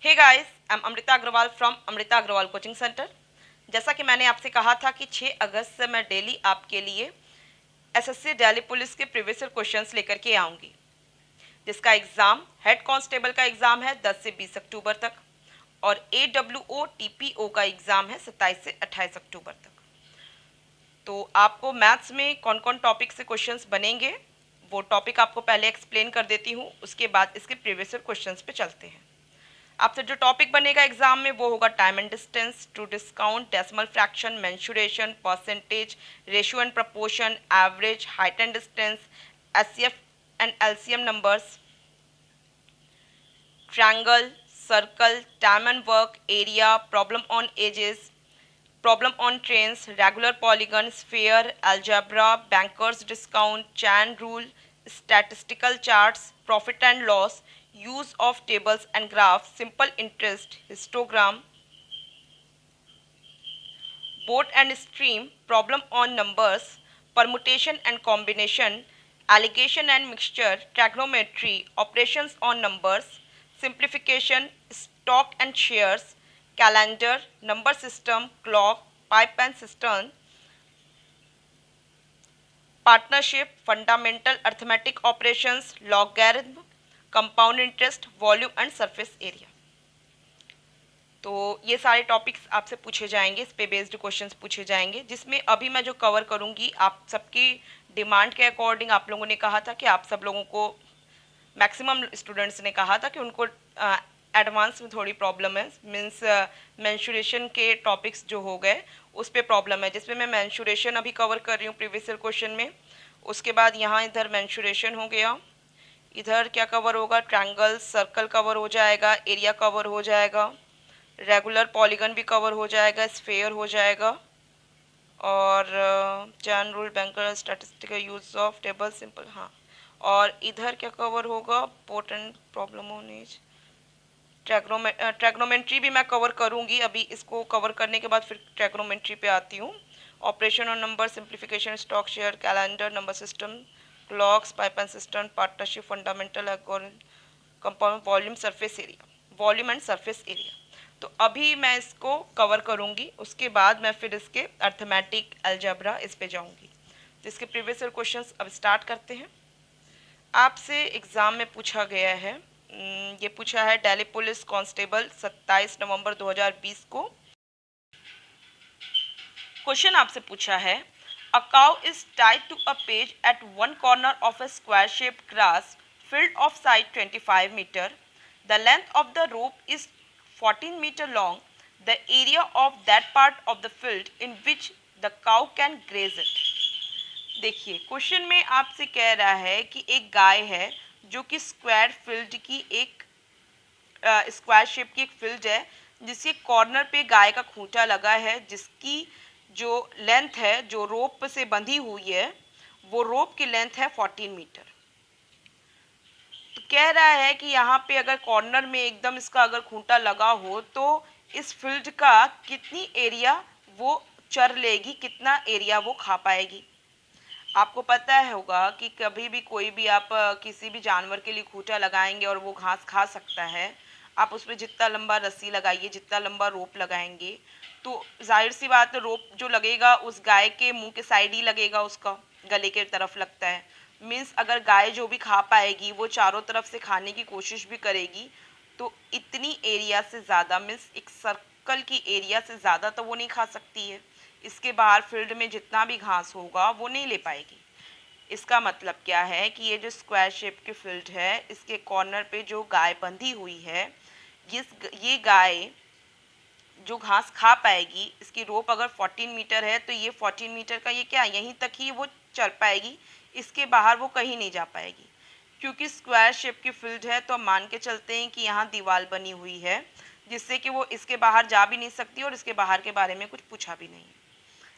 Hey guys, I am Amrita Agarwal from Amrita Agarwal coaching centre. जैसा कि मैंने आपसे कहा था कि 6 अगस्त से मैं डेली आपके लिए एसएससी दिल्ली पुलिस के प्रीवियस ईयर क्वेश्चंस लेकर के आऊँगी, जिसका एग्ज़ाम हेड कांस्टेबल का एग्ज़ाम है 10 से 20 अक्टूबर तक और AWO TPO का एग्ज़ाम है 27 से 28 अक्टूबर तक। तो आपको मैथ्स में कौन कौन टॉपिक से क्वेश्चंस बनेंगे वो टॉपिक आपको पहले एक्सप्लेन कर देती हूँ, उसके बाद इसके प्रीवियस ईयर क्वेश्चंस पे चलते हैं। आपसे जो टॉपिक बनेगा एग्जाम में वो होगा time and distance, true discount, decimal fraction, mensuration, percentage, ratio and proportion, average, height and distance, HCF and LCM numbers, triangle, circle, time and work, area, problem on ages, problem on trains, regular polygon, sphere, algebra, banker's discount, chain rule, statistical charts, profit and loss, use of tables and graphs, simple interest, histogram, boat and stream, problem on numbers, permutation and combination, alligation and mixture, trigonometry, operations on numbers, simplification, stock and shares, calendar, number system, clock, pipe and cistern, partnership, fundamental arithmetic operations, logarithm, compound interest, volume and surface area. तो ये सारे topics आपसे पूछे जाएंगे, इस पे based questions पूछे जाएंगे, जिसमें अभी मैं जो कवर करूंगी आप सबकी डिमांड के अकॉर्डिंग। आप लोगों ने कहा था कि आप सब लोगों को, मैक्सिमम स्टूडेंट्स ने कहा था कि उनको एडवांस में थोड़ी प्रॉब्लम है, मीन्स मेंसुरेशन के टॉपिक्स जो हो गए उस पर प्रॉब्लम है, जिसमें मैं मेंसुरेशन अभी कवर कर रही हूँ प्रीवियस ईयर क्वेश्चन में। उसके बाद यहाँ इधर मेंसुरेशन हो गया, इधर क्या कवर होगा, ट्रायंगल, सर्कल कवर हो जाएगा, एरिया कवर हो जाएगा, रेगुलर पॉलीगन भी कवर हो जाएगा, स्फेयर हो जाएगा, और chain rule, banker, statistical use of table, simple, हाँ। और इधर क्या कवर होगा, पोर्टेंट, प्रॉब्लम ऑन एज, ट्रैग्नोमेट्री भी मैं कवर करूंगी। अभी इसको कवर करने के बाद फिर ट्रैग्नोमेट्री पे आती हूँ। ऑपरेशन और number, simplification, stock share, calendar, number system, clocks, pipe and system, partnership, fundamental, compound, volume, surface area, volume and surface area. तो अभी मैं इसको कवर करूंगी, उसके बाद मैं फिर इसके अर्थमेटिक, अलजेब्रा, इस पे जाऊंगी। तो इसके प्रीवियस ईयर क्वेश्चंस अब स्टार्ट करते हैं। आपसे एग्ज़ाम में पूछा गया है, ये पूछा है दिल्ली पुलिस कांस्टेबल 27 नवंबर 2020 को। क्वेश्चन आपसे पूछा है, a cow is tied to a peg at one corner of a square shaped grass field of side 25 metre, the length of the rope is 14 metre long, the area of that part of the field in which the cow can graze it. देखिए, question में आपसे कह रहा है कि एक गाय है जो कि स्क्वायर फील्ड की एक स्क्वायर शेप की एक फील्ड है, जिसके कॉर्नर पे गाय का खूंटा लगा है, जिसकी जो लेंथ है, जो रोप से बंधी हुई है, वो रोप की लेंथ है 14 मीटर। तो कह रहा है कि यहाँ पे अगर कॉर्नर में एकदम इसका अगर खूंटा लगा हो तो इस फील्ड का कितनी एरिया वो चर लेगी, कितना एरिया वो खा पाएगी। आपको पता है होगा कि कभी भी कोई भी आप किसी भी जानवर के लिए खूंटा लगाएंगे और वो घास खा सकता है। आप उसमें जितना लंबा रस्सी लगाइए, जितना लंबा रोप लगाएंगे, तो जाहिर सी बात है रोप जो लगेगा उस गाय के मुंह के साइड ही लगेगा, उसका गले के तरफ लगता है। मीन्स अगर गाय जो भी खा पाएगी वो चारों तरफ से खाने की कोशिश भी करेगी, तो इतनी एरिया से ज़्यादा, मीन्स एक सर्कल की एरिया से ज़्यादा तो वो नहीं खा सकती है। इसके बाहर फील्ड में जितना भी घास होगा वो नहीं ले पाएगी। इसका मतलब क्या है कि ये जो स्क्वायर शेप की फील्ड है, इसके कॉर्नर पे जो गाय बंधी हुई है, ये गाय जो घास खा पाएगी, इसकी रोप अगर 14 मीटर है तो ये 14 मीटर का ये क्या, यहीं तक ही वो चल पाएगी, इसके बाहर वो कहीं नहीं जा पाएगी। क्योंकि स्क्वायर शेप की फील्ड है तो हम मान के चलते हैं कि यहाँ दीवार बनी हुई है, जिससे कि वो इसके बाहर जा भी नहीं सकती और इसके बाहर के बारे में कुछ पूछा भी नहीं।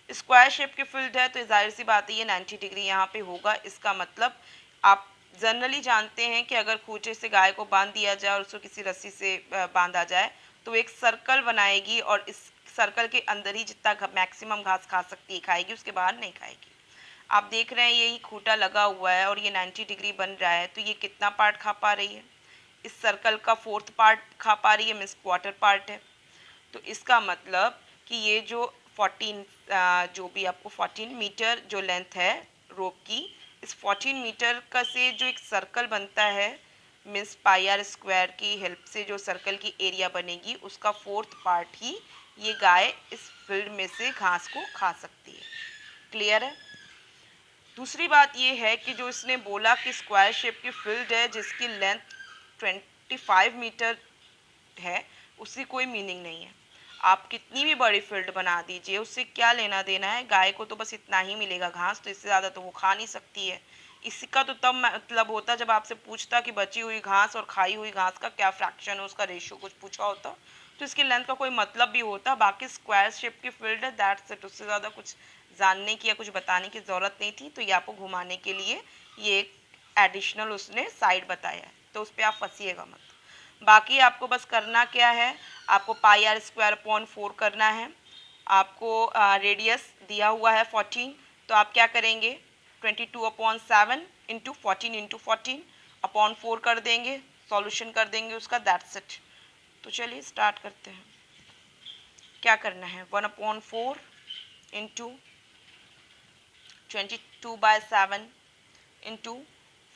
स्क्वायर शेप की फील्ड है तो जाहिर सी बात है ये 90 डिग्री यहाँ पे होगा। इसका मतलब आप जनरली जानते हैं कि अगर खूंटे से गाय को बांध दिया जाए और उसको किसी रस्सी से बांधा जाए तो एक सर्कल बनाएगी, और इस सर्कल के अंदर ही जितना मैक्सिमम घास खा सकती है खाएगी, उसके बाहर नहीं खाएगी। आप देख रहे हैं यही खूंटा लगा हुआ है और ये 90 डिग्री बन रहा है, तो ये कितना पार्ट खा पा रही है, इस सर्कल का फोर्थ पार्ट खा पा रही है, मीन्स क्वार्टर पार्ट है। तो इसका मतलब कि ये जो 14 जो भी आपको 14 मीटर जो लेंथ है रोप की, इस 14 मीटर का से जो एक सर्कल बनता है, मीन्स पाई आर स्क्वायर की हेल्प से जो सर्कल की एरिया बनेगी, उसका फोर्थ पार्ट ही ये गाय इस फील्ड में से घास को खा सकती है। क्लियर है? दूसरी बात ये है कि जो इसने बोला कि स्क्वायर शेप की फील्ड है जिसकी लेंथ 25 मीटर है, उसकी कोई मीनिंग नहीं है। आप कितनी भी बड़ी फील्ड बना दीजिए, उससे क्या लेना देना है, गाय को तो बस इतना ही मिलेगा घास, तो इससे ज़्यादा तो वो खा नहीं सकती है। इसका तो तब मतलब होता जब आपसे पूछता कि बची हुई घास और खाई हुई घास का क्या फ्रैक्शन है, उसका रेशियो कुछ पूछा होता, तो इसकी लेंथ का कोई मतलब भी होता। बाकी स्क्वायर शेप की फील्ड है, दैट्स इट, उससे ज़्यादा कुछ जानने की या कुछ बताने की ज़रूरत नहीं थी। तो ये आपको घुमाने के लिए ये एक एडिशनल उसने साइड बताया है, तो उस पर आप फंसीएगा मत। बाकी आपको बस करना क्या है, आपको पाई आर स्क्वायर अपॉन 4 करना है। आपको रेडियस दिया हुआ है 14, तो आप क्या करेंगे, 22/7 इंटू 14 इंटू 14 अपॉन 4 कर देंगे, सॉल्यूशन कर देंगे उसका, दैट्स इट। तो चलिए स्टार्ट करते हैं। क्या करना है, 1/4 इंटू 22/7 इंटू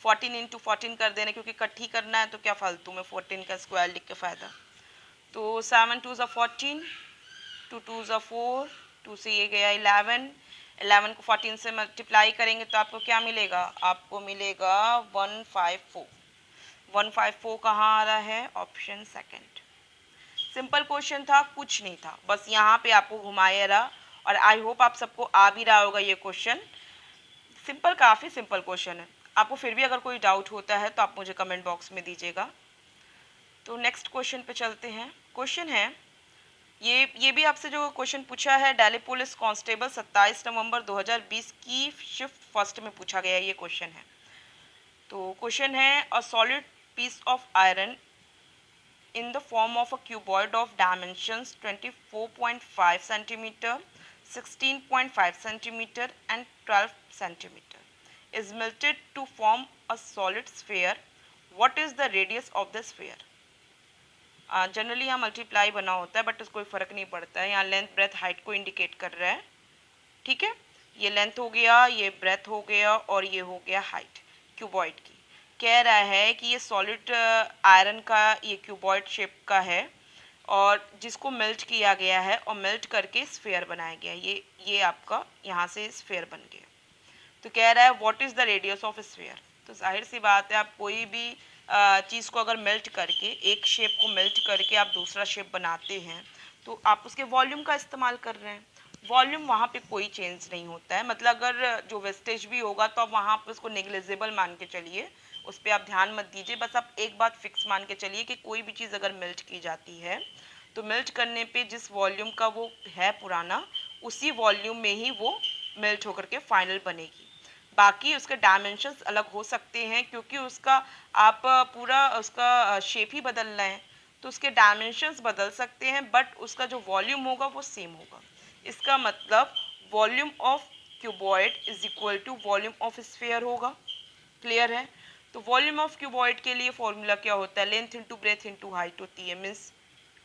14 इंटू 14 कर देना, क्योंकि इकट्ठी करना है तो क्या फालतू में 14 का स्क्वायर लिख के फ़ायदा। तो 7 2 ज़ा 14, 2 2 ज़ा 4, 2 से ये गया 11, 11 को 14 से मल्टीप्लाई करेंगे तो आपको क्या मिलेगा, आपको मिलेगा 154। 154 कहाँ आ रहा है, ऑप्शन सेकंड। सिंपल क्वेश्चन था, कुछ नहीं था, बस यहाँ पे आपको घुमाया रहा, और आई होप आप सबको आ भी रहा होगा ये क्वेश्चन। सिंपल, काफ़ी सिंपल क्वेश्चन है। आपको फिर भी अगर कोई डाउट होता है तो आप मुझे कमेंट बॉक्स में दीजिएगा। तो नेक्स्ट क्वेश्चन पे चलते हैं। क्वेश्चन है ये भी आपसे जो क्वेश्चन पूछा है, दिल्ली पुलिस कांस्टेबल 27 नवंबर 2020 की शिफ्ट फर्स्ट में पूछा गया ये क्वेश्चन है। तो क्वेश्चन है, a solid piece of iron in the form of a cuboid of dimensions 24.5 centimeter, 16.5 centimeter and 12 centimeter is melted to form a solid sphere. What is the radius of the sphere? Generally यहाँ multiply बना होता है, but उसको कोई फ़र्क नहीं पड़ता है, यहाँ लेंथ ब्रेथ हाइट को इंडिकेट कर रहा है। ठीक है, ये लेंथ हो गया, ये ब्रेथ हो गया, और ये हो गया हाइट क्यूबॉइड की। कह रहा है कि ये सॉलिड आयरन का ये क्यूबॉइड शेप का है, और जिसको मेल्ट किया गया है और मेल्ट करके स्फेयर बनाया गया, ये आपका यहाँ से स्फेयर बन गया। तो कह रहा है what is the radius of sphere. तो जाहिर सी बात है, आप कोई भी चीज़ को अगर मेल्ट करके, एक शेप को मेल्ट करके आप दूसरा शेप बनाते हैं, तो आप उसके वॉल्यूम का इस्तेमाल कर रहे हैं। वॉल्यूम वहाँ पे कोई चेंज नहीं होता है, मतलब अगर जो वेस्टेज भी होगा तो आप वहाँ पे उसको नेग्लिजिबल मान के चलिए, उस पर आप ध्यान मत दीजिए। बस आप एक बात फिक्स मान के चलिए कि कोई भी चीज़ अगर मेल्ट की जाती है तो मेल्ट करने पे जिस वॉल्यूम का वो है पुराना, उसी वॉल्यूम में ही वो मेल्ट होकर के फाइनल बनेगी। बाकी उसके डायमेंशंस अलग हो सकते हैं, क्योंकि उसका आप पूरा उसका शेप ही बदल रहे हैं, तो उसके डायमेंशंस बदल सकते हैं, बट उसका जो वॉल्यूम होगा वो सेम होगा। इसका मतलब volume of cuboid is equal to volume of sphere होगा। क्लियर है? तो वॉल्यूम ऑफ क्यूबॉइड के लिए फॉर्मूला क्या होता है, length into breadth into height होती है, मीन्स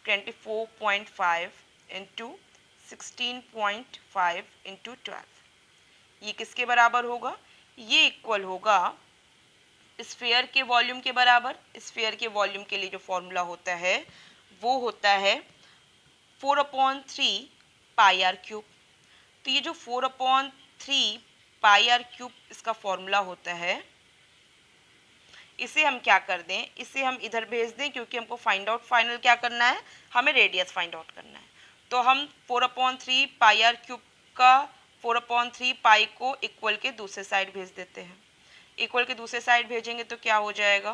24.5 इंटू 16.5 इंटू 12। ये किसके बराबर होगा, ये इक्वल होगा स्फीयर के वॉल्यूम के बराबर। स्फीयर के वॉल्यूम के लिए जो फॉर्मूला होता है वो होता है 4/3 पाई आर क्यूब। तो ये जो 4/3 पाई आर क्यूब इसका फॉर्मूला होता है, इसे हम क्या कर दें, इसे हम इधर भेज दें, क्योंकि हमको फाइंड आउट फाइनल क्या करना है, हमें रेडियस फाइंड आउट करना है। तो हम 4/3 पाई आर क्यूब का 4/3 पाई को इक्वल के दूसरे साइड भेज देते हैं। इक्वल के दूसरे साइड भेजेंगे तो क्या हो जाएगा,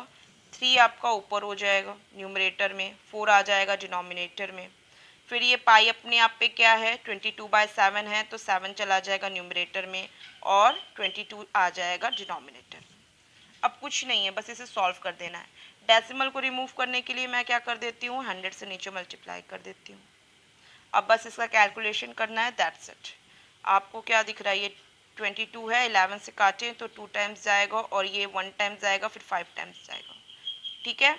3 आपका ऊपर हो जाएगा न्यूमरेटर में, 4 आ जाएगा डिनोमिनेटर में। फिर ये पाई अपने आप पे क्या है, 22/7 है, तो 7 चला जाएगा न्यूमरेटर में और 22 आ जाएगा डिनोमिनेटर। अब कुछ नहीं है, बस इसे सॉल्व कर देना है। डेसिमल को रिमूव करने के लिए मैं क्या कर देती हूँ, 100 से नीचे मल्टीप्लाई कर देती हूँ। अब बस इसका कैलकुलेशन करना है, दैट्स इट। आपको क्या दिख रहा है, ये 22 है, 11 से काटें तो 2 टाइम्स जाएगा, और ये 1 टाइम्स जाएगा, फिर 5 टाइम्स जाएगा। ठीक है,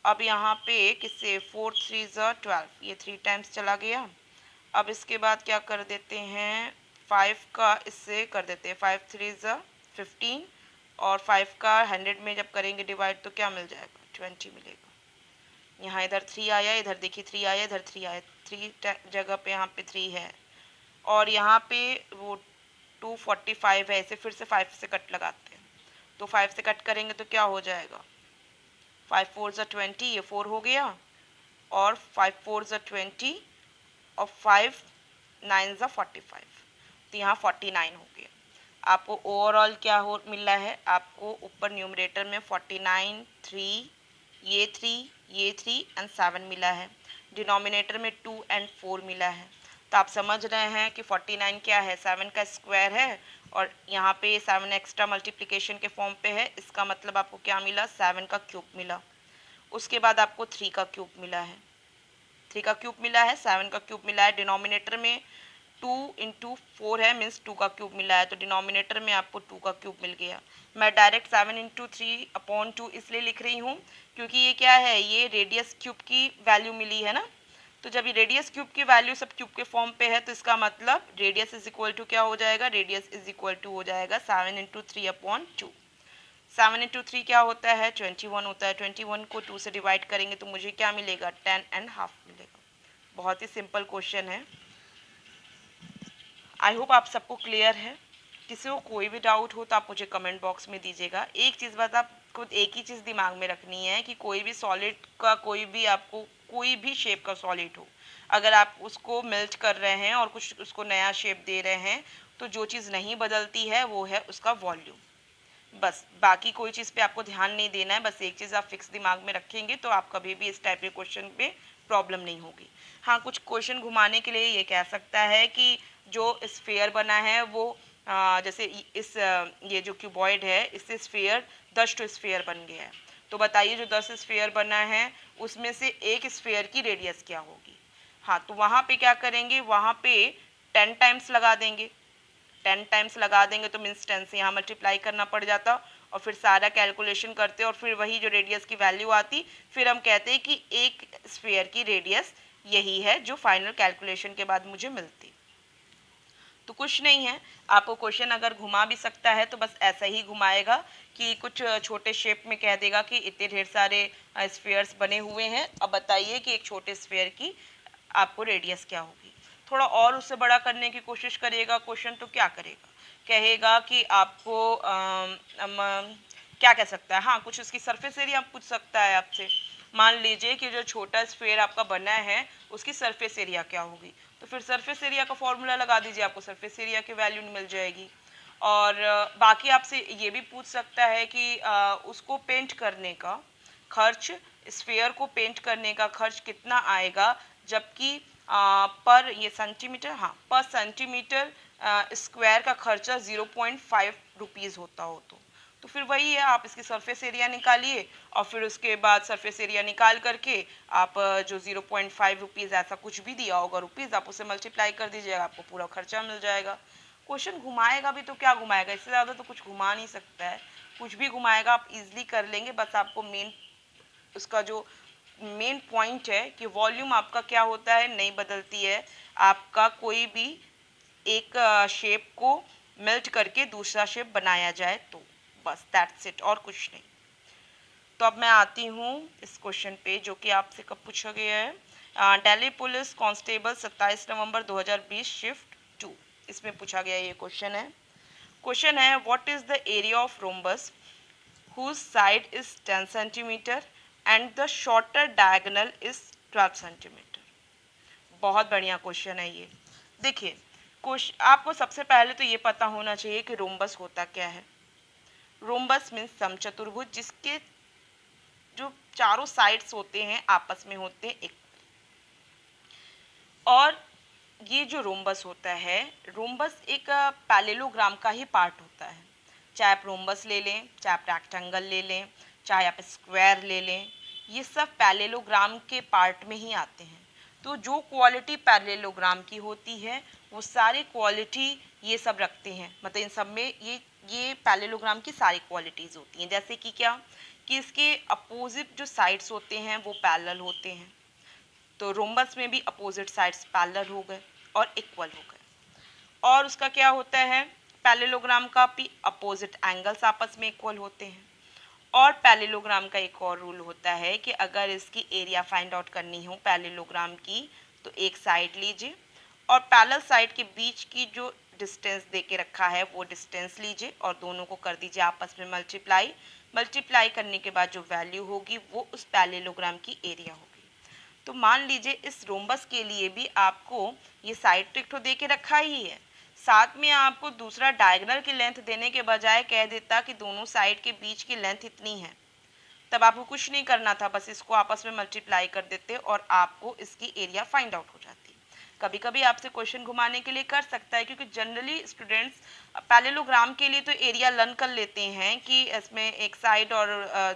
अब यहाँ पे किससे 4 3 ज़ा 12, ये 3 टाइम्स चला गया। अब इसके बाद क्या कर देते हैं, 5 का इससे कर देते हैं, 5 3 ज़ा 15 और 5 का 100 में जब करेंगे डिवाइड तो क्या मिल जाएगा, 20 मिलेगा। यहाँ इधर 3 आया, इधर देखिए 3 आया, इधर 3 आया, 3 जगह पे यहाँ पे 3 है और यहाँ पे वो 245 है, इसे फिर से 5 से कट लगाते हैं। तो 5 से कट करेंगे तो क्या हो जाएगा, 5 4 ज़ा 20, ये 4 हो गया और 5 4 ज़ा 20 और 5 9 ज़ा 45, तो यहाँ 49 हो गया। आपको ओवरऑल क्या हो मिला है, आपको ऊपर न्यूमरेटर में 49 3 ये 3 ये 3 एंड 7 मिला है, डिनोमिनेटर में 2 एंड 4 मिला है। तो आप समझ रहे हैं कि 49 क्या है, 7 का स्क्वायर है और यहाँ पे 7 एक्स्ट्रा मल्टीप्लिकेशन के फॉर्म पे है, इसका मतलब आपको क्या मिला, 7 का क्यूब मिला। उसके बाद आपको 3 का क्यूब मिला है, 3 का क्यूब मिला है, 7 का क्यूब मिला है, डिनोमिनेटर में 2 इंटू 4 है, मीन्स 2 का क्यूब मिला है, तो डिनोमिनेटर में आपको 2 का क्यूब मिल गया। मैं डायरेक्ट 7 इंटू 3/2 इसलिए लिख रही हूँ क्योंकि ये क्या है, ये रेडियस क्यूब की वैल्यू मिली है ना, तो जब ये रेडियस क्यूब की वैल्यू सब क्यूब के फॉर्म पे है तो इसका मतलब रेडियस इज इक्वल टू क्या हो जाएगा, रेडियस इज इक्वल टू हो जाएगा 7 इंटू 3/2। 7 इंटू 3 क्या होता है, 21 होता है। 21 को 2 से डिवाइड करेंगे तो मुझे क्या मिलेगा, 10.5 मिलेगा। बहुत ही सिंपल क्वेश्चन है। आई होप आप सबको क्लियर है। किसी को कोई भी डाउट हो तो आप मुझे कमेंट बॉक्स में दीजिएगा। एक चीज़ बस आपको एक ही चीज़ दिमाग में रखनी है कि कोई भी सॉलिड का कोई भी आपको कोई भी शेप का सॉलिड हो, अगर आप उसको मेल्ट कर रहे हैं और कुछ उसको नया शेप दे रहे हैं तो जो चीज़ नहीं बदलती है वो है उसका वॉल्यूम। बस बाकी कोई चीज़ पे आपको ध्यान नहीं देना है, बस एक चीज़ आप फिक्स दिमाग में रखेंगे तो आप कभी भी इस टाइप के क्वेश्चन पे प्रॉब्लम नहीं होगी। हाँ, कुछ क्वेश्चन घुमाने के लिए ये कह सकता है कि जो स्फेयर बना है वो जैसे ये जो क्यूबॉइड है इससे स्फेयर 10 टू स्फेयर बन गया है, तो बताइए जो 10 स्फेयर बना है उसमें से एक स्फेयर की रेडियस क्या होगी। हाँ, तो वहाँ पे क्या करेंगे, वहाँ पे 10 टाइम्स लगा देंगे, 10 टाइम्स लगा देंगे तो मीन्स 10 से यहाँ मल्टीप्लाई करना पड़ जाता और फिर सारा कैलकुलेशन करते और फिर वही जो रेडियस की वैल्यू आती, फिर हम कहते हैं कि एक स्फेयर की रेडियस यही है जो फाइनल कैलकुलेशन के बाद मुझे मिलती। तो कुछ नहीं है, आपको क्वेश्चन अगर घुमा भी सकता है तो बस ऐसा ही घुमाएगा कि कुछ छोटे शेप में कह देगा कि इतने ढेर सारे स्फेयर्स बने हुए हैं, अब बताइए कि एक छोटे स्फेयर की आपको रेडियस क्या होगी। थोड़ा और उससे बड़ा करने की कोशिश करिएगा क्वेश्चन तो क्या करेगा, कहेगा कि आपको क्या कह सकता है, हाँ कुछ उसकी सरफेस एरिया पूछ सकता है आपसे। मान लीजिए कि जो छोटा स्फेयर आपका बना है उसकी सरफेस एरिया क्या होगी, तो फिर सरफेस एरिया का फॉर्मूला लगा दीजिए, आपको सरफेस एरिया की वैल्यू मिल जाएगी। और बाकी आपसे ये भी पूछ सकता है कि उसको पेंट करने का खर्च, स्फेयर को पेंट करने का खर्च कितना आएगा, जबकि पर ये सेंटीमीटर, हाँ पर सेंटीमीटर स्क्वायर का खर्चा 0.5 रुपीज़ होता हो तो फिर वही है, आप इसकी सरफेस एरिया निकालिए और फिर उसके बाद सरफेस एरिया निकाल करके आप जो 0.5 रुपीज़ ऐसा कुछ भी दिया होगा रुपीज़, आप उसे मल्टीप्लाई कर दीजिएगा, आपको पूरा खर्चा मिल जाएगा। क्वेश्चन घुमाएगा भी तो क्या घुमाएगा, इससे ज़्यादा तो कुछ घुमा नहीं सकता है, कुछ भी घुमाएगा आप इजीली कर लेंगे। बस आपको मेन उसका जो मेन पॉइंट है कि वॉल्यूम आपका क्या होता है, नहीं बदलती है, आपका कोई भी एक शेप को मेल्ट करके दूसरा शेप बनाया जाए तो बस दैट्स इट, और कुछ नहीं। तो अब मैं आती हूँ इस क्वेश्चन पे जो कि आपसे कब पूछा गया है, दिल्ली पुलिस कांस्टेबल 27 नवंबर 2020 शिफ्ट 2, इसमें पूछा गया ये क्वेश्चन है। क्वेश्चन है what is the area of rhombus whose side is 10 centimeter and the shorter diagonal is 12 centimeter। बहुत बढ़िया क्वेश्चन है ये। देखिए आपको सबसे पहले तो ये पता होना चाहिए कि रोम्बस होता क्या है। रोम्बस मीन्स समचतुर्भुज जिसके जो चारों साइड्स होते हैं आपस में होते हैं एक, और ये जो रोम्बस होता है, रोम्बस एक पैरेललोग्राम का ही पार्ट होता है। चाहे आप रोम्बस ले लें, चाहे आप रेक्टेंगल ले लें, चाहे आप स्क्वायर ले लें, ये सब पैरेललोग्राम के पार्ट में ही आते हैं। तो जो क्वालिटी पैरेललोग्राम की होती है वो सारी क्वालिटी ये सब रखते हैं, मतलब इन सब में ये पैरेललोग्राम की सारी क्वालिटीज़ होती हैं। जैसे कि क्या कि इसके अपोजिट जो साइड्स होते हैं वो पैरेलल होते हैं। तो रोम्बस में भी अपोजिट साइड्स पैरेलल हो गए और इक्वल हो गए। और उसका क्या होता है, पैरेललोग्राम का भी अपोजिट एंगल्स आपस में इक्वल होते हैं। और पैरेललोग्राम का एक और रूल होता है कि अगर इसकी एरिया फाइंड आउट करनी हो पैरेललोग्राम की, तो एक साइड लीजिए और पैरेलल साइड के बीच की जो डिस्टेंस दे के रखा है वो डिस्टेंस लीजिए और दोनों को कर दीजिए आपस में मल्टीप्लाई करने के बाद जो वैल्यू होगी वो उस पैरेललोग्राम की एरिया होगी। तो मान लीजिए इस रोम्बस के लिए भी आपको ये साइड तो दे के रखा ही है, साथ में आपको दूसरा डायगोनल की लेंथ देने के बजाय कह देता कि दोनों साइड के बीच की लेंथ इतनी है, तब आपको कुछ नहीं करना था, बस इसको आपस में मल्टीप्लाई कर देते और आपको इसकी एरिया फाइंड आउट हो जाती। कभी कभी आपसे क्वेश्चन घुमाने के लिए कर सकता है, क्योंकि जनरली स्टूडेंट्स पैरेललोग्राम के लिए तो एरिया लर्न कर लेते हैं कि इसमें एक साइड और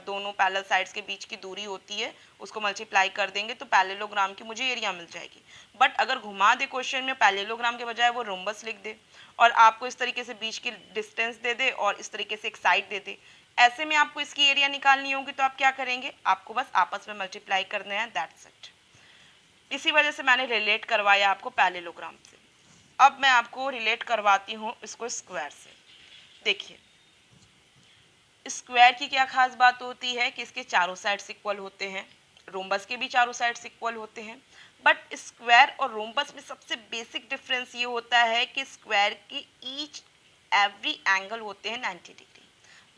दोनों पैरेलल साइड्स के बीच की दूरी होती है, उसको मल्टीप्लाई कर देंगे तो पैरेललोग्राम की मुझे एरिया मिल जाएगी। बट अगर घुमा दे क्वेश्चन में, पैरेललोग्राम के बजाय वो रोम्बस लिख दे और आपको इस तरीके से बीच की डिस्टेंस दे दे और इस तरीके से एक साइड दे दे, ऐसे में आपको इसकी एरिया निकालनी होगी, तो आप क्या करेंगे, आपको बस आपस में मल्टीप्लाई करना है, दैट्स इट। इसी वजह से मैंने रिलेट करवाया आपको पैरेललोग्राम से। अब मैं आपको रिलेट करवाती हूँ इसको स्क्वायर से। देखिए स्क्वायर की क्या खास बात होती है कि इसके चारों साइड्स इक्वल होते हैं, रोम्बस के भी चारों साइड्स इक्वल होते हैं। बट स्क्वायर और रोम्बस में सबसे बेसिक डिफरेंस ये होता है कि स्क्वायर के ईच एवरी एंगल होते हैं 90 डिग्री,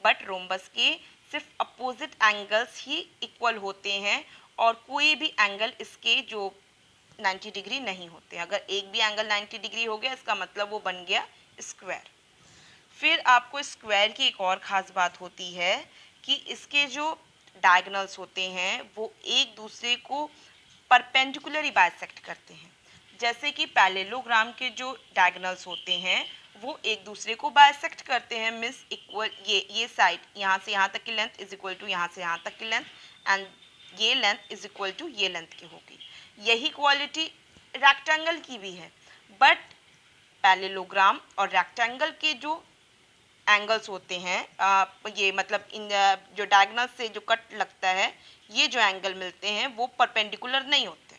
बट रोम्बस के सिर्फ अपोजिट एंगल्स ही इक्वल होते हैं और कोई भी एंगल इसके जो 90 डिग्री नहीं होते। अगर एक भी एंगल 90 डिग्री हो गया इसका मतलब वो बन गया स्क्वायर। फिर आपको स्क्वायर की एक और ख़ास बात होती है कि इसके जो डायगोनल्स होते हैं वो एक दूसरे को परपेंडिकुलरली बाइसेक्ट करते हैं। जैसे कि पैरेललोग्राम के जो डायगोनल्स होते हैं वो एक दूसरे को बाइसेक्ट करते हैं, मीन्स इक्वल, ये साइड यहाँ से यहाँ तक की लेंथ इज इक्वल टू यहाँ से यहाँ तक की लेंथ, एंड ये लेंथ इज इक्वल टू ये लेंथ की होगी। यही क्वालिटी रेक्टेंगल की भी है, बट पैरेललोग्राम और रेक्टेंगल के जो एंगल्स होते हैं, ये मतलब इन जो डायगोनल से जो कट लगता है, ये जो एंगल मिलते हैं वो परपेंडिकुलर नहीं होते।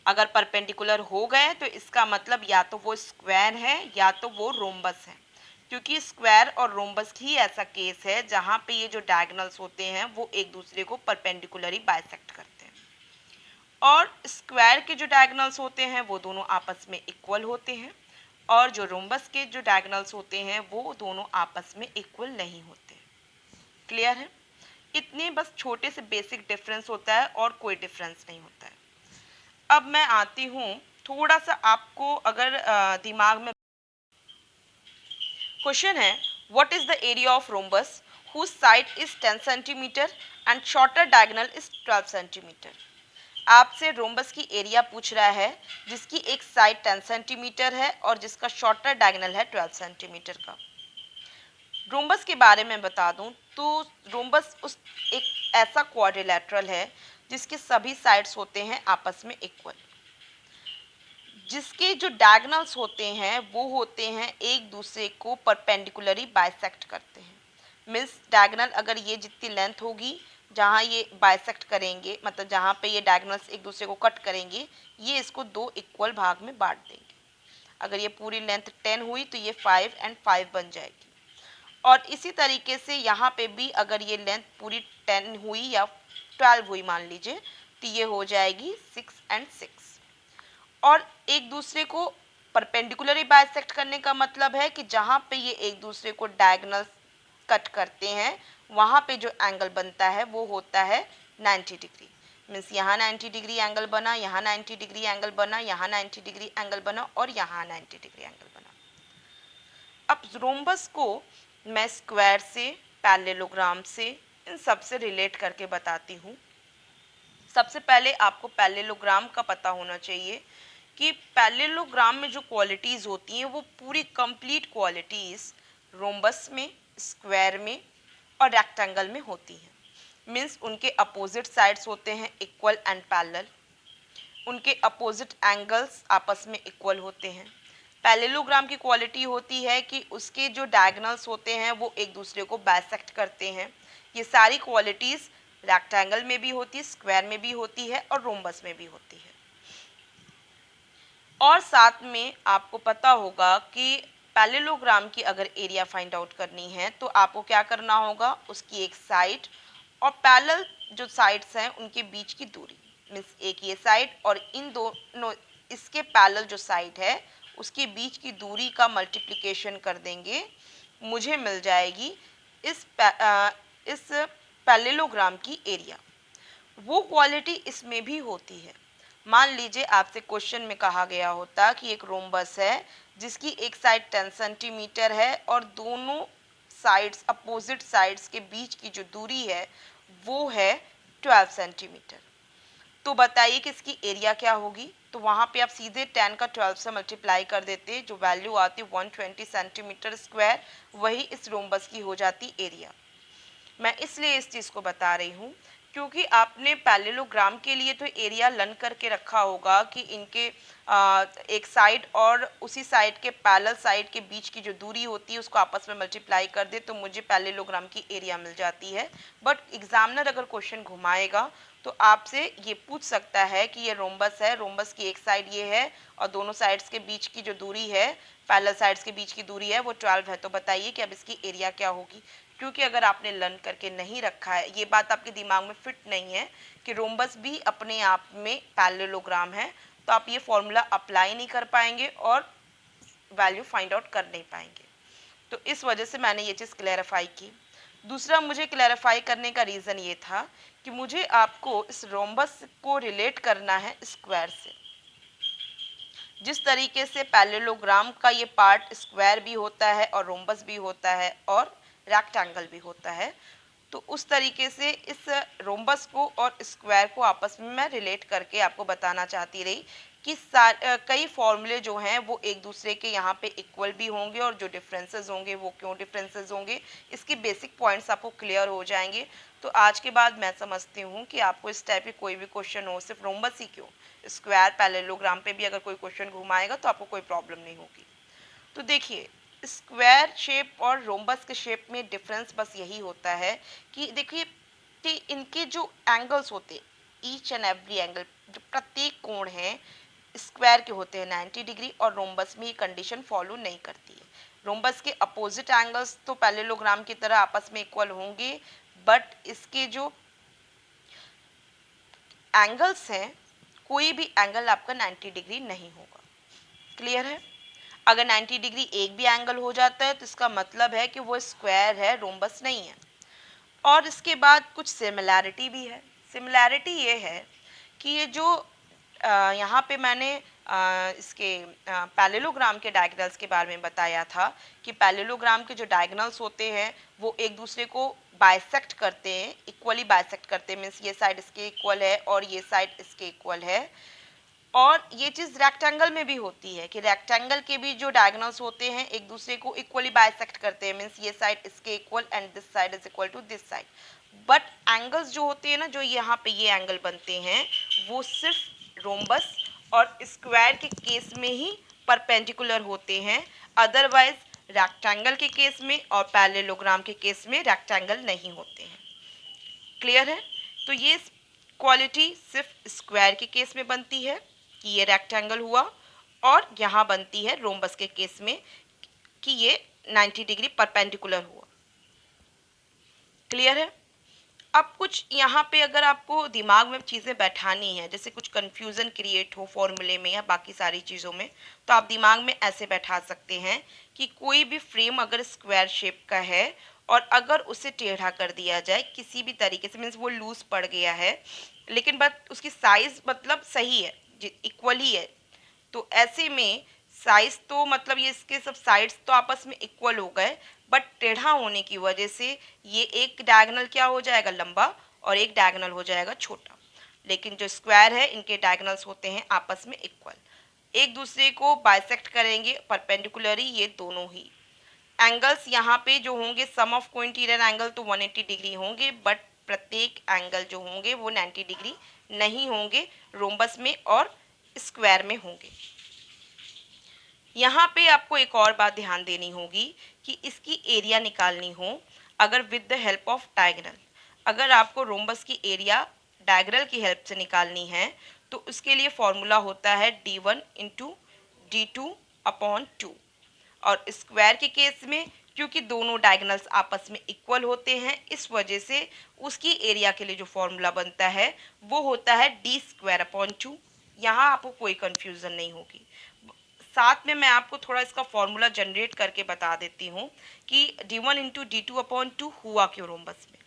अगर परपेंडिकुलर हो गए तो इसका मतलब या तो वो स्क्वायर है या तो वो रोम्बस है, क्योंकि स्क्वायर और रोम्बस ही ऐसा केस है जहाँ पे ये जो डायगोनल्स होते हैं वो एक दूसरे को परपेंडिकुलरली बाइसेक्ट करते हैं। और स्क्वायर के जो डायगोनल्स होते हैं वो दोनों आपस में इक्वल होते हैं और जो रोम्बस के जो डायगोनल्स होते हैं वो दोनों आपस में इक्वल नहीं होते। क्लियर है? इतने बस छोटे से बेसिक डिफरेंस होता है और कोई डिफरेंस नहीं होता है। अब मैं आती हूँ, थोड़ा सा आपको अगर दिमाग में क्वेश्चन है, what is the area of rhombus whose side is 10 centimetre and shorter diagonal is 12 centimetre. आपसे रोम्बस की एरिया पूछ रहा है जिसकी एक साइड 10 सेंटीमीटर है और जिसका शॉर्टर डायगोनल है 12 सेंटीमीटर का। रोम्बस के बारे में बता दूं तो रोम्बस उस एक ऐसा क्वाड्रिलेटरल है जिसके सभी साइड्स होते हैं आपस में इक्वल, जिसके जो डायगोनल्स होते हैं वो होते हैं एक दूसरे को परपेंडिकुलरली बाइसेक्ट करते हैं। मीन्स डायगोनल अगर ये जितनी लेंथ होगी जहाँ ये बाइसेक्ट करेंगे, मतलब जहाँ पे ये डायगोनल्स एक दूसरे को कट करेंगे, ये इसको दो इक्वल भाग में बांट देंगे। अगर ये पूरी लेंथ 10 हुई तो ये 5 एंड 5 बन जाएगी। और इसी तरीके से यहाँ पे भी अगर ये लेंथ पूरी 10 हुई या 12 हुई मान लीजिए, तो ये हो जाएगी 6 एंड 6। और एक दूसरे को परपेंडिकुलरली बाइसेक्ट करने का मतलब है कि जहाँ पे ये एक दूसरे को डायगोनल कट करते हैं वहाँ पे जो एंगल बनता है वो होता है 90 डिग्री। मीन्स यहाँ 90 डिग्री एंगल बना, यहाँ 90 डिग्री एंगल बना, यहाँ 90 डिग्री एंगल बना और यहाँ 90 डिग्री एंगल बना। अब रोम्बस को मैं स्क्वायर से, पैरेललोग्राम से, इन सब से रिलेट करके बताती हूँ। सबसे पहले आपको पैरेललोग्राम का पता होना चाहिए कि पैरेललोग्राम में जो क्वालिटीज़ होती हैं वो पूरी कंप्लीट क्वालिटीज़ रोम्बस में, स्क्वायर में और रेक्टेंगल में होती हैं। मीन्स उनके अपोजिट साइड्स होते हैं इक्वल एंड पैरेलल, उनके अपोजिट एंगल्स आपस में इक्वल होते हैं। पैरेललोग्राम की क्वालिटी होती है कि उसके जो डायगोनल्स होते हैं वो एक दूसरे को बाइसेक्ट करते हैं, ये सारी क्वालिटीज़ रेक्टेंगल में भी होती है, स्क्वायर में भी होती है और रोम्बस में भी होती है। और साथ में आपको पता होगा कि पैरेललोग्राम की अगर एरिया फाइंड आउट करनी है तो आपको क्या करना होगा, उसकी एक साइड और पैरेलल जो साइड्स हैं उनके बीच की दूरी, मीन्स एक ये साइड और इन दोनों इसके पैरेलल जो साइड है उसके बीच की दूरी का मल्टीप्लिकेशन कर देंगे, मुझे मिल जाएगी इस पैरेललोग्राम की एरिया। वो क्वालिटी इसमें भी होती है। मान लीजिए आपसे क्वेश्चन में कहा गया होता कि एक रोम्बस है जिसकी एक साइड 10 सेंटीमीटर है और दोनों साइड्स अपोजिट साइड्स के बीच की जो दूरी है वो है 12 सेंटीमीटर। तो बताइए कि इसकी एरिया क्या होगी। तो वहाँ पे आप सीधे 10 का 12 से मल्टीप्लाई कर देते, जो वैल्यू आती 120 सेंटीमीटर स्क्वायर, वही इस रोम्बस की हो जाती एरिया। मैं इसलिए इस चीज़ को बता रही हूँ क्योंकि आपने पैरेललोग्राम के लिए तो एरिया लर्न करके रखा होगा कि इनके एक साइड और उसी साइड के पैरेलल साइड के बीच की जो दूरी होती है उसको आपस में मल्टीप्लाई कर दे तो मुझे पैरेललोग्राम की एरिया मिल जाती है। बट एग्जामिनर अगर क्वेश्चन घुमाएगा तो आपसे ये पूछ सकता है कि ये रोम्बस है, रोम्बस की एक साइड ये है और दोनों साइड्स के बीच की जो दूरी है, पैरेलल साइड्स के बीच की दूरी है वो 12 है, तो बताइए कि अब इसकी एरिया क्या होगी। क्योंकि अगर आपने लर्न करके नहीं रखा है, ये बात आपके दिमाग में फिट नहीं है कि रोम्बस भी अपने आप में पैरेललोग्राम है, तो आप ये फॉर्मूला अप्लाई नहीं कर पाएंगे और वैल्यू फाइंड आउट कर नहीं पाएंगे। तो इस वजह से मैंने ये चीज़ क्लैरिफाई की। दूसरा मुझे क्लैरिफाई करने का रीज़न ये था कि मुझे आपको इस रोम्बस को रिलेट करना है स्क्वायर से। जिस तरीके से पैरेललोग्राम का ये पार्ट स्क्वायर भी होता है और रोम्बस भी होता है और रेक्टेंगल भी होता है, तो उस तरीके से इस रोम्बस को और स्क्वायर को आपस में मैं रिलेट करके आपको बताना चाहती रही कि कई फॉर्मूले जो हैं वो एक दूसरे के यहाँ पे इक्वल भी होंगे और जो डिफरेंसेस होंगे वो क्यों डिफरेंसेस होंगे, इसके बेसिक पॉइंट्स आपको क्लियर हो जाएंगे। तो आज के बाद मैं समझती हूँ कि आपको इस टाइप की कोई भी क्वेश्चन हो, सिर्फ रोम्बस ही क्यों, स्क्वायर पैरेललोग्राम पे भी अगर कोई क्वेश्चन घुमाएगा तो आपको कोई प्रॉब्लम नहीं होगी। तो देखिए, स्क्वायर शेप और रोम्बस के शेप में डिफरेंस बस यही होता है कि देखिए कि इनके जो एंगल्स होते हैं, ईच एंड एवरी एंगल, जो प्रत्येक कोण है स्क्वायर के होते हैं 90 डिग्री और रोम्बस में ये कंडीशन फॉलो नहीं करती है। रोम्बस के अपोजिट एंगल्स तो पैरेललोग्राम की तरह आपस में इक्वल होंगे, बट इसके जो एंगल्स हैं कोई भी एंगल आपका 90 डिग्री नहीं होगा। क्लियर है? अगर 90 डिग्री एक भी एंगल हो जाता है तो इसका मतलब है कि वो स्क्वायर है, रोम्बस नहीं है। और इसके बाद कुछ सिमिलैरिटी भी है। सिमिलैरिटी ये है कि ये जो यहाँ पे मैंने इसके पैरेललोग्राम के डायगोनल्स के बारे में बताया था कि पैरेललोग्राम के जो डायगोनल्स होते हैं वो एक दूसरे को बाइसेक्ट करते हैं, इक्वली बाइसेक्ट करते हैं, मीन्स ये साइड इसके इक्वल है और ये साइड इसके इक्वल है। और ये चीज़ रेक्टेंगल में भी होती है कि रेक्टेंगल के भी जो डायगोनल्स होते हैं एक दूसरे को इक्वली बाइसेक्ट करते हैं, मीन्स ये साइड इसके equal and this side is equal to this side. But angles जो होते हैं ना, जो यहाँ पे ये एंगल बनते हैं वो सिर्फ रोम्बस और स्क्वायर के केस में ही परपेंडिकुलर होते हैं, अदरवाइज रेक्टेंगल के केस में और पैरेललोग्राम के केस में रेक्टेंगल नहीं होते हैं। क्लियर है? तो ये क्वालिटी सिर्फ स्क्वायर के केस में बनती है कि ये रेक्टेंगल हुआ, और यहाँ बनती है रोम्बस के केस में कि ये 90 डिग्री परपेंडिकुलर हुआ। क्लियर है? अब कुछ यहाँ पे अगर आपको दिमाग में चीज़ें बैठानी है, जैसे कुछ कन्फ्यूज़न क्रिएट हो फॉर्मूले में या बाकी सारी चीज़ों में, तो आप दिमाग में ऐसे बैठा सकते हैं कि कोई भी फ्रेम अगर स्क्वायर शेप का है और अगर उसे टेढ़ा कर दिया जाए किसी भी तरीके से, मीन्स वो लूज पड़ गया है लेकिन बट उसकी साइज़ मतलब सही है, इक्वल ही है, तो ऐसे में साइज तो मतलब ये इसके सब साइड्स तो आपस में इक्वल हो गए, बट टेढ़ा होने की वजह से ये एक डायगोनल क्या हो जाएगा, लंबा, और एक डायगोनल हो जाएगा छोटा। लेकिन जो स्क्वायर है इनके डायगोनल्स होते हैं आपस में इक्वल, एक दूसरे को बाइसेक्ट करेंगे परपेंडिकुलरली ये दोनों ही। एंगल्स यहाँ पे जो होंगे सम ऑफ कोइंटीरियर एंगल तो 180 डिग्री होंगे, बट प्रत्येक एंगल जो होंगे वो 90 डिग्री नहीं होंगे, रोम्बस में और स्क्वायर में होंगे। यहाँ पे आपको एक और बात ध्यान देनी होगी कि इसकी एरिया निकालनी हो अगर with the help of diagonal, अगर आपको रोम्बस की एरिया डायगोनल की हेल्प से निकालनी है तो उसके लिए फॉर्मूला होता है d1 इंटू d2/2। और स्क्वायर के केस में क्योंकि दोनों डायगोनल्स आपस में इक्वल होते हैं, इस वजह से उसकी एरिया के लिए जो फॉर्मूला बनता है वो होता है d²/2। यहाँ आपको कोई कन्फ्यूज़न नहीं होगी। साथ में मैं आपको थोड़ा इसका फॉर्मूला जनरेट करके बता देती हूँ कि d1 इंटू d2/2 हुआ क्यों रोम्बस में।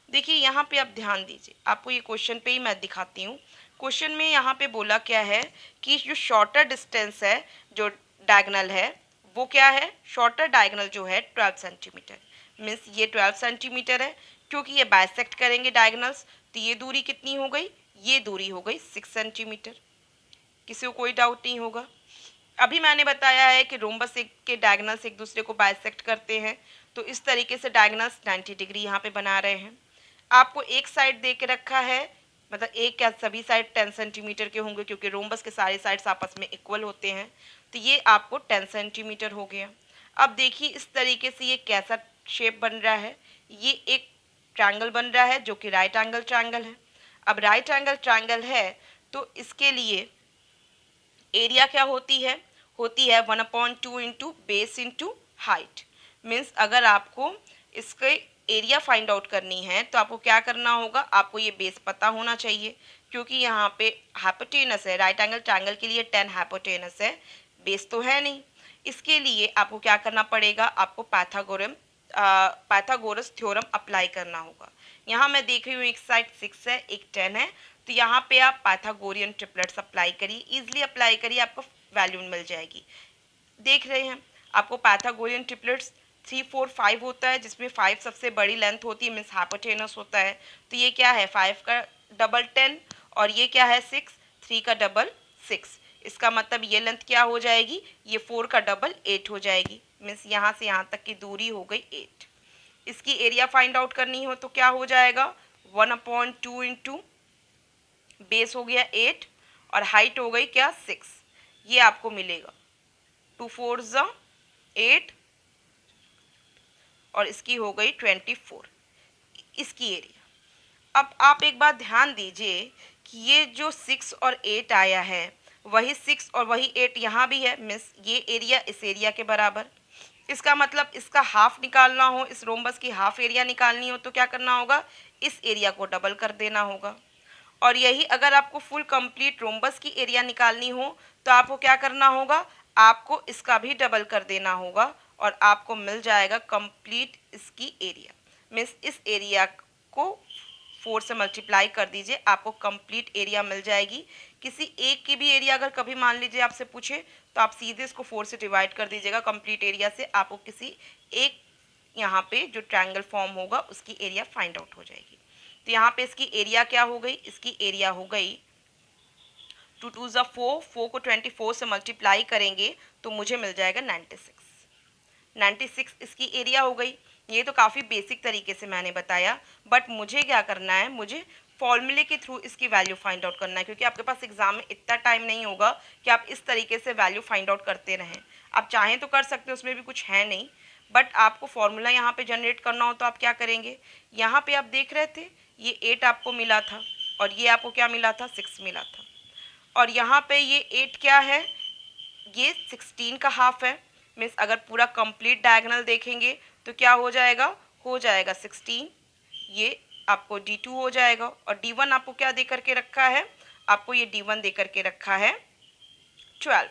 देखिए यहाँ पे आप ध्यान दीजिए, आपको ये क्वेश्चन पे ही मैं दिखाती हूँ। क्वेश्चन में यहाँ पे बोला क्या है कि जो शॉर्टर डिस्टेंस है, जो डायगोनल है वो क्या है, शॉर्टर डायगोनल जो है 12 सेंटीमीटर, मीन्स ये 12 सेंटीमीटर है। क्योंकि ये बाइसेक्ट करेंगे डायगोनल्स तो ये दूरी कितनी हो गई, ये दूरी हो गई 6 सेंटीमीटर। किसी को कोई डाउट नहीं होगा। अभी मैंने बताया है कि रोम्बस के डायगोनल्स एक दूसरे को बाइसेक्ट करते हैं, तो इस तरीके से डायगोनल्स 90 डिग्री यहाँ पे बना रहे हैं। आपको एक साइड दे के रखा है, मतलब एक क्या सभी साइड 10 सेंटीमीटर के होंगे क्योंकि रोम्बस के सारे साइड्स आपस में इक्वल होते हैं, तो ये आपको 10 सेंटीमीटर हो गया। अब देखिए इस तरीके से ये कैसा शेप बन रहा है, ये एक ट्रायंगल बन रहा है जो कि राइट एंगल ट्रायंगल है। अब राइट एंगल ट्रायंगल है तो इसके लिए एरिया क्या होती है 1/2 into base into height. Means अगर आपको इसके एरिया फाइंड आउट करनी है तो आपको क्या करना होगा, आपको ये बेस पता होना चाहिए क्योंकि यहाँ पे हाइपोटेनस है, राइट एंगल ट्रायंगल के लिए 10 हाइपोटेनस है, बेस तो है नहीं। इसके लिए आपको क्या करना पड़ेगा, आपको पाइथागोरस थ्योरम अप्लाई करना होगा। यहाँ मैं देख रही हूँ एक साइड 6 है एक 10 है, तो यहाँ पे आप पाइथागोरियन ट्रिपलेट्स अप्लाई करिए, इजीली अप्लाई करिए, आपको वैल्यू मिल जाएगी। देख रहे हैं आपको पाइथागोरियन ट्रिपलेट्स 3, 4, 5 होता है, जिसमें 5 सबसे बड़ी लेंथ होती है, मीन्स हाइपोटेनस होता है। तो ये क्या है 5 का डबल 10 और ये क्या है 6, 3 का डबल 6। इसका मतलब ये लेंथ क्या हो जाएगी, ये 4 का डबल 8 हो जाएगी, मीन्स यहाँ से यहाँ तक की दूरी हो गई 8। इसकी एरिया फाइंड आउट करनी हो तो क्या हो जाएगा 1/2 इंटू बेस हो गया 8 और हाइट हो गई क्या 6, ये आपको मिलेगा 2 4 8 और इसकी हो गई 24 इसकी एरिया। अब आप एक बात ध्यान दीजिए कि ये जो 6 और 8 आया है वही 6 और वही 8 यहाँ भी है, मीन्स ये एरिया इस एरिया के बराबर। इसका मतलब इसका हाफ निकालना हो, इस रोम्बस की हाफ एरिया निकालनी हो तो क्या करना होगा, इस एरिया को डबल कर देना होगा। और यही अगर आपको फुल कंप्लीट रोम्बस की एरिया निकालनी हो तो आपको क्या करना होगा, आपको इसका भी डबल कर देना होगा और आपको मिल जाएगा कंप्लीट इसकी एरिया। मीन्स इस एरिया को 4 से मल्टीप्लाई कर दीजिए, आपको कंप्लीट एरिया मिल जाएगी। किसी एक की भी एरिया अगर कभी मान लीजिए आपसे पूछे तो आप सीधे इसको 4 से डिवाइड कर दीजिएगा कंप्लीट एरिया से, आपको किसी एक यहाँ पे जो ट्रायंगल फॉर्म होगा उसकी एरिया फाइंड आउट हो जाएगी। तो यहाँ पे इसकी एरिया क्या हो गई, इसकी एरिया हो गई 2 2 4, 4 को 24 से मल्टीप्लाई करेंगे तो मुझे मिल जाएगा 96 इसकी एरिया हो गई। ये तो काफ़ी बेसिक तरीके से मैंने बताया, बट मुझे क्या करना है, मुझे फॉर्मूले के थ्रू इसकी वैल्यू फाइंड आउट करना है क्योंकि आपके पास एग्जाम में इतना टाइम नहीं होगा कि आप इस तरीके से वैल्यू फाइंड आउट करते रहें। आप चाहें तो कर सकते हैं, उसमें भी कुछ है नहीं, बट आपको फॉर्मूला यहाँ पे जनरेट करना हो तो आप क्या करेंगे, यहाँ पे आप देख रहे थे ये 8 आपको मिला था और ये आपको क्या मिला था 6 मिला था, और यहाँ पे ये 8 क्या है, ये 16 का हाफ है। मीन्स अगर पूरा कंप्लीट डायगोनल देखेंगे तो क्या हो जाएगा 16, ये आपको D2 हो जाएगा और D1 आपको क्या दे करके रखा है, आपको ये D1 दे करके रखा है 12।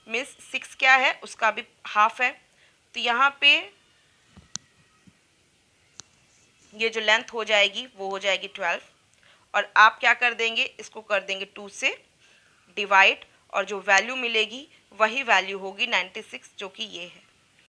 मीन्स 6 क्या है उसका भी हाफ है, तो यहाँ पे ये जो लेंथ हो जाएगी वो हो जाएगी 12 और आप क्या कर देंगे, इसको कर देंगे 2 से डिवाइड और जो वैल्यू मिलेगी वही वैल्यू होगी 96 जो कि ये है।